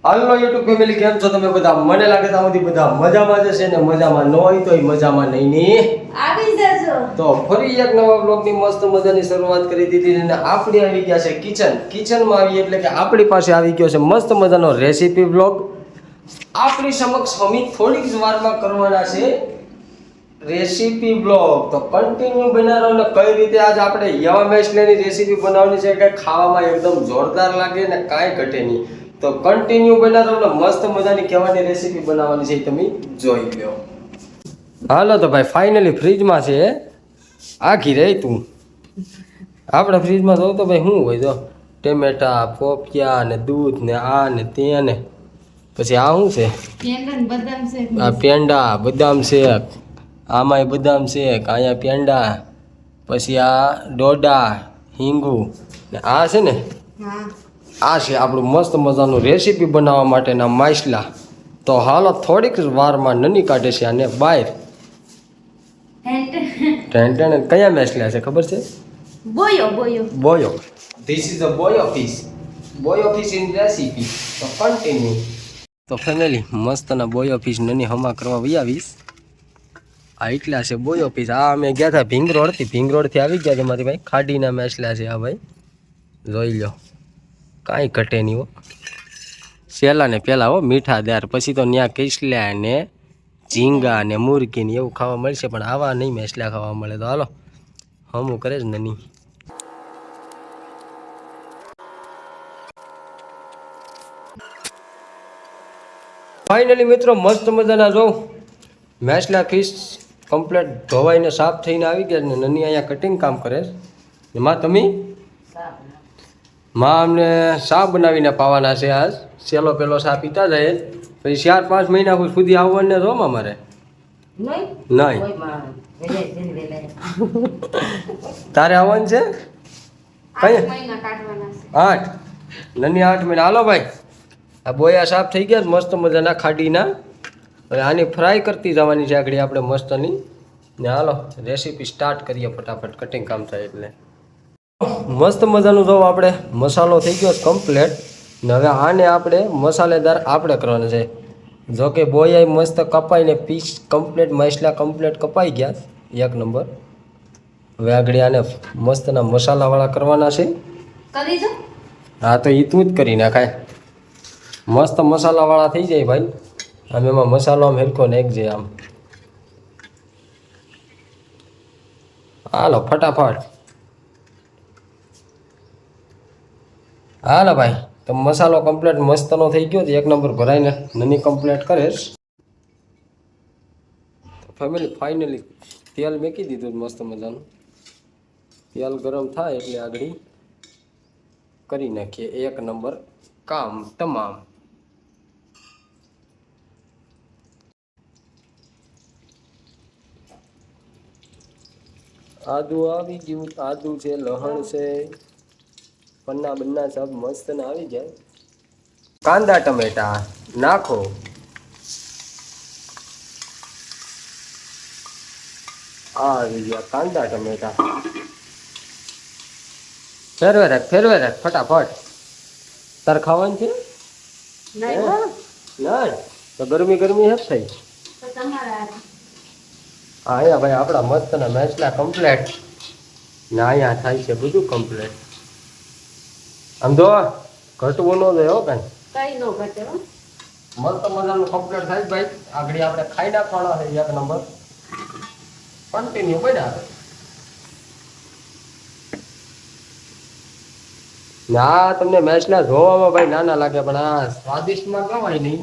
હાલો YouTube family, કેમ છો તમે બધા? મને લાગે તો આમાંથી બધા મજામાં જ હશે ને મજામાં ન હોય તો મજામાં નહીં ની આવી જજો. તો ફરી એક નવા બ્લોગની મસ્ત મજાની શરૂઆત કરી દીધી અને આપણે આવી ગયા છે કિચનમાં આવી એટલે કે આપણી પાસે આવી ગયો છે મસ્ત મજાનો રેસીપી બ્લોગ. આપણી સમક્ષ અમે થોડીક જ વારમાં કરવાના છે રેસીપી બ્લોગ. તો કન્ટિન્યુ બનાવો ને કઈ રીતે આજ આપણે યવા મેસલેની રેસીપી બનાવવાની છે કે ખાવામાં એકદમ જોરદાર લાગે ને કાંઈ ઘટે નહીં. તો કન્ટિન્યુ બનાવો ને મસ્ત મજાની કહેવાની રેસીપી બનાવવાની છે તમે જોઈ લો. હાલો તો ભાઈ ફાઇનલી ફ્રીજમાં છે આખી રહી તું. આપણે ફ્રીજમાં જોઉં તો ભાઈ શું હોય જો ટેમેટા પોપિયા ને દૂધ ને આ ને તે ને પછી આ શું છે આ પેંડા બદામ શેક, આમાંય બદામ શેક, અહીંયા પેંડા, પછી આ ડોડા હિંગુ ને આ છે ને આ છે આપણું મસ્ત મજાનું રેસીપી બનાવવા માટેના માસલા. તો હાલો થોડીક જ વારમાં નની કાઢે છે અને બહાર કયા માસલા છે ખબર છે? બોયો. ધીસ ઇઝ અ બોયો ફિશ. બોયો ફિશ ઇન રેસીપી. તો કન્ટિન્યુ. તો ફેમિલી મસ્તના બોયો ફિશ નની હમા કરવા વહી આવીશ. આ એટલા છે બોયો ફિશ. આ અમે ગયા હતા ભીંગરોડથી આવી ગયા છે મારી ભાઈ. ખાડીના માસલા છે આ ભાઈ, જોઈ લો કાંઈ ઘટે નહીં હો. સેલા ને પેલા હો મીઠા દાર, પછી તો ત્યાં કેસલા ને ઝીંગા ને મુરગી ને એવું ખાવા મળશે, પણ આવા નહીં મેસલા ખાવા મળે. તો હાલો હમું કરે જ ને નહીં. ફાઇનલી મિત્રો મસ્ત મજાના જો મેસલા ફિશ કમ્પ્લેટ ધોવાઈને સાફ થઈને આવી ગયા ને નની અહીંયા કટિંગ કામ કરે છે. માં તમે માં અમને શા બનાવીને પાવાના છે આજ. સેલો પેલો શા પીતા જાય પછી 4-5 મહિના સુધી આવવાને રોમાં મારે નહીં. તારે આવવાનું છે કઈ 8 નની 8 મહિના. હાલો ભાઈ આ બોયા સાફ થઈ ગયા મસ્ત મજાના ખાડીના. હવે આની ફ્રાય કરતી જવાની છે આગળ આપણે મસ્તની ને. હાલો રેસીપી સ્ટાર્ટ કરીએ ફટાફટ, કટિંગ કામ થાય એટલે. મસ્ત મજાનું જો આપણે મસાલો થઈ ગયો કમ્પ્લેટ ને હવે આને આપણે મસાલેદાર આપણે કરવાનો છે. જો કે બોયાઈ મસ્ત કપાઈને પીસ કમ્પ્લેટ મસલા કમ્પ્લેટ કપાઈ ગયા એક નંબર. હવે આગળ આને મસ્તના મસાલાવાળા કરવાના છે. હા તો એ તું જ કરી નાખાય. મસ્ત મસાલાવાળા થઈ જાય ભાઈ. આમ એમાં મસાલો આમ હેરખો નાખજે આમ. હાલો ફટાફટ. હાલો ભાઈ તો મસાલો કમ્પ્લેટ મસ્તનો થઈ ગયો એક નંબર ભરાઈને નની કમ્પ્લેટ કરીશ. ફેમિલી ફાઇનલી તેલ મેકી દીધું મસ્ત મજાનું. તેલ ગરમ થાય એટલે આગળ કરી નાખીએ એક નંબર કામ તમામ. આદુ આવી ગયું, આદુ છે, લહણ છે, પન્ના બન્ના સબ મસ્ત ને આવી જાય. કાંદા ટમેટા નાખો. આવી ગયા કાંદા ટમેટા. ફેરવે રાખ ફટાફટ. તાર ખાવાનું છે નહીં તો ગરમી હે થઈ. અહીંયા ભાઈ આપણા મસ્તના મેસલા કમ્પ્લેટ ને અહીંયા થાય છે બધું કમ્પ્લેટ. આમ જો ઘટવું ન જાય હો કઈ મસ્ત મજાનું કમ્પ્લેટ થાય ભાઈ. આગળ આપણે ખાઈ નાખવાના છે એક નંબર. કન્ટિન્યુ બનાવે ના તમને મેસલા જોવામાં ભાઈ નાના લાગે પણ આ સ્વાદિષ્ટમાં કવાય નહીં.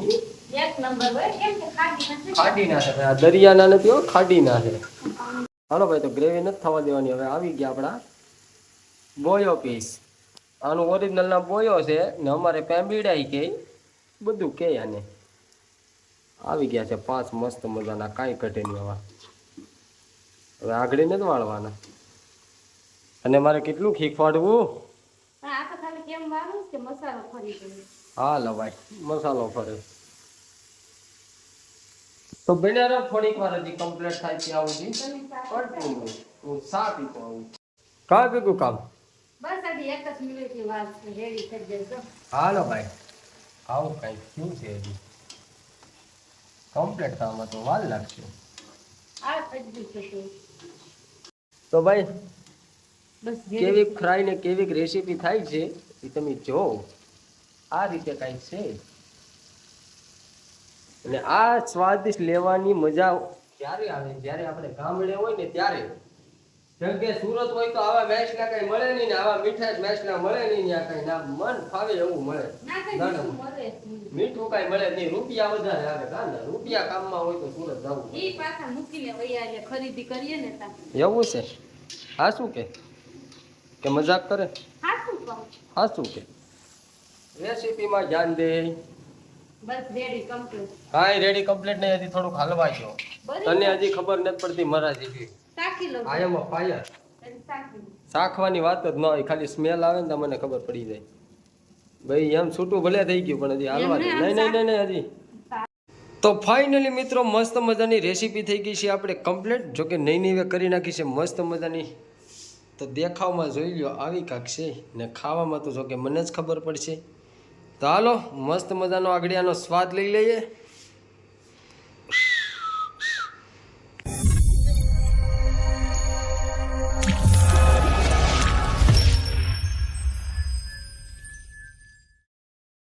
એક નંબર હોય કેમ કે ખાડીના છે આ દરિયાના નથી હો, ખાડીના છે. હાલો ભાઈ તો ગ્રેવી નથી થવા દેવાની. હવે આવી ગયા આપણા બોયો પીસ. આનું ઓરિજિનલ નામ બોયો છે ને અમારે પેમ્બીડાઈ કે બધું કે આને. આવી ગયા છે 5 મસ્ત મજાના કાંઈ ઘટે નહીં. હવે આગળ નથી વાળવાના. અને મારે કેટલું ખીખવાડવું. હાલો ભાઈ મસાલો ફરે તો બન્યા થોડીક વાર હજી કમ્પ્લીટ થાય ત્યાં સુધી કન્ટિન્યુ સા પીતો આવું. કાં ભેગું કામ બસ હજી 1 જ મિનિટની વાત રેડી થઈ જશે. હાલો ભાઈ આવું કાંઈક થયું છે હજી કમ્પ્લીટ થવામાં તો વાર લાગશે. તો ભાઈ કેવી ફ્રાય ને કેવી રેસીપી થાય છે એ તમે જો. આ રીતે કાંઈક છે અને આ સ્વાદિષ્ટ લેવાની મજા ક્યારે આવે જ્યારે આપણે ગામડે હોય ને ત્યારે. જેમ કે સુરત હોય તો આવા મેસલા કઈ મળે નહીં ને આવા મીઠા મેસલા મળે નહીં ને કઈ ના મન ફાવે એવું મળે. મીઠું કઈ મળે નહીં, રૂપિયા વધારે આવે. કાંદા રૂપિયા કામમાં હોય તો સુરત જવું ખરીદી કરીએ ને એવું છે. હા શું કે મજાક કરે? હા શું કે રેસીપીમાં ધ્યાન દે. બસ રેડી કમ્પ્લીટ. કાંઈ રેડી કમ્પ્લીટ નહીં, હજી થોડુંક હલવા જો. તને હજી ખબર નથી પડતી મારા જેવી. આઈ એમ અ ફાયર. શાખવાની વાત જ ન હોય, ખાલી સ્મેલ આવે ને તો મને ખબર પડી જાય. ભાઈ એમ છૂટું ભલે થઈ ગયું પણ હજી હાલવા દે. નહીં હજી. તો ફાઇનલી મિત્રો મસ્ત મજાની રેસીપી થઈ ગઈ છે આપણે કમ્પ્લીટ. જોકે નહીં કરી નાખી છે મસ્ત મજાની. તો દેખાવમાં જોઈ લો આવી કાંક છે ને ખાવામાં તો જોકે મને જ ખબર પડશે. તો હાલો મસ્ત મજાનો આગળિયાનો સ્વાદ લઈ લઈએ.